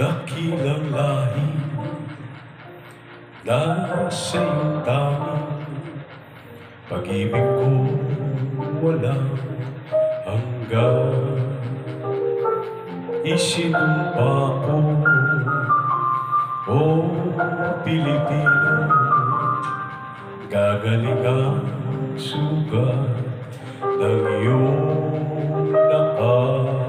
Dakilang lahi na sa iyong tanging pag-ibig ko walang hanggan. Isinumpa ko, o Pilipino, gagaling ang sugat ng iyong nakaraan.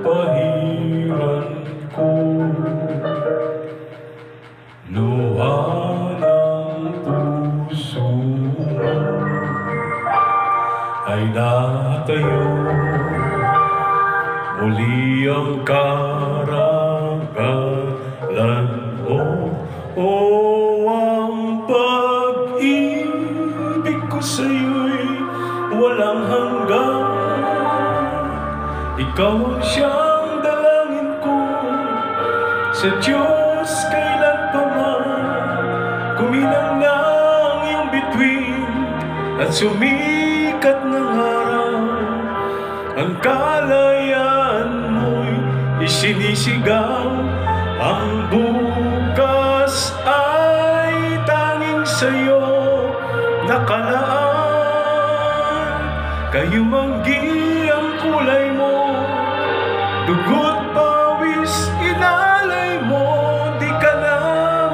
Napahiran ko luha ng puso mo ay natayo muli ang karangalan mo. O ang pag-ibig ko sa'yo'y walang hanggan. Ikaw ang siyang dalangin ko sa Diyos kailan pa man. Kuminang ng iyong bituin at sumikat ng araw. Ang kalayaan mo'y isinisigaw. Ang bukas ay tanging sa'yo nakalaan. Kayumanggi ang kulay mo, dugo't pawis inalay mo, di ka na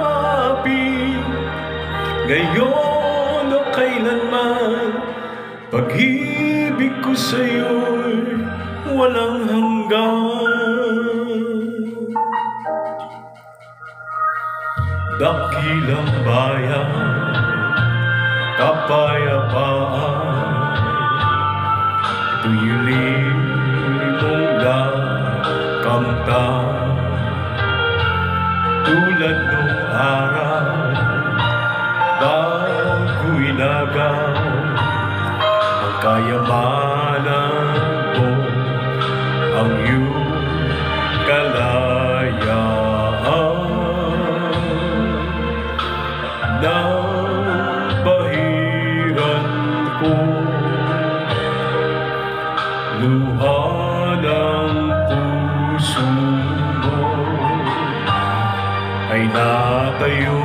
maapit. Ngayon o kailanman, pag-ibig ko sa'yo'y walang hanggan. Dakilang bayan, kapayapaan, tuyuli mong nakamtan. Tulad nung araw bago inagaw ang kayamanan mo, ang iyong kalayaan. Napahiran ko luha ng puso mo ay natayo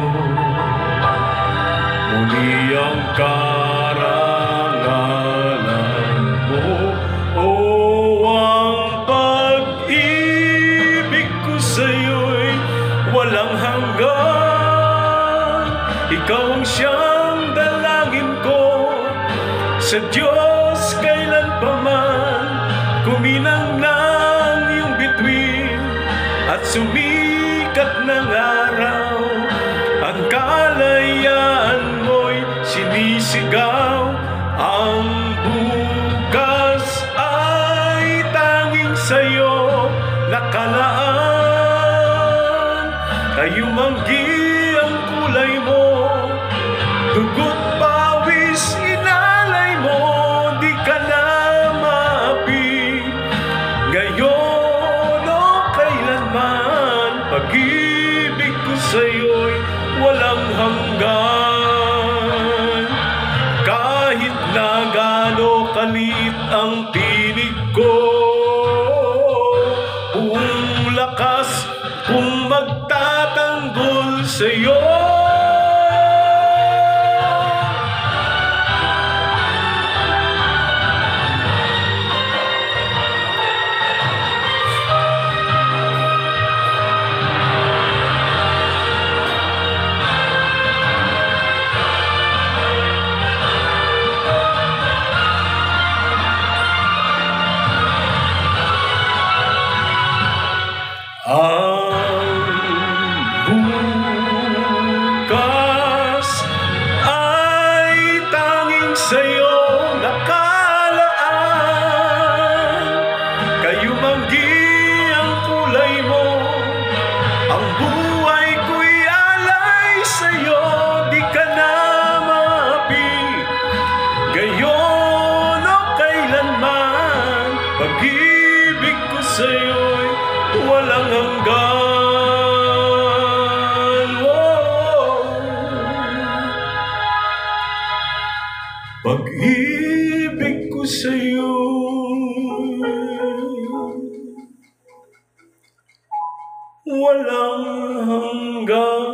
muli ang karangalan mo. O ang pag-ibig ko sa'yo'y walang hanggan. Ikaw ang siyang dalangin ko sa Diyos kailan pa man. Kuminang ng iyong bituin at sumikat ng araw. Ang kalayaan mo'y sinisigaw. Ang bukas ay tanging sa'yo nakalaan. Kayumanggi ang kulay mo, dugo't pawis inalay mo, di ka na maapit. Ngayon o kailanman, pag-ibig ko sa'yo'y walang hanggan. Kahit na gaano kalit ang tinig ko, buong lakas kung magtatanggol sa'yo. Ang bukas ay tanging sa'yo nakalaan. Kayumanggi ang kulay mo, ang buhay ko'y alay sa'yo, di ka na maapit. Ngayon o kailanman, pag-ibig ko sa'yo'y walang hanggan. Pag-ibig ko sa'yo. Walang hanggan.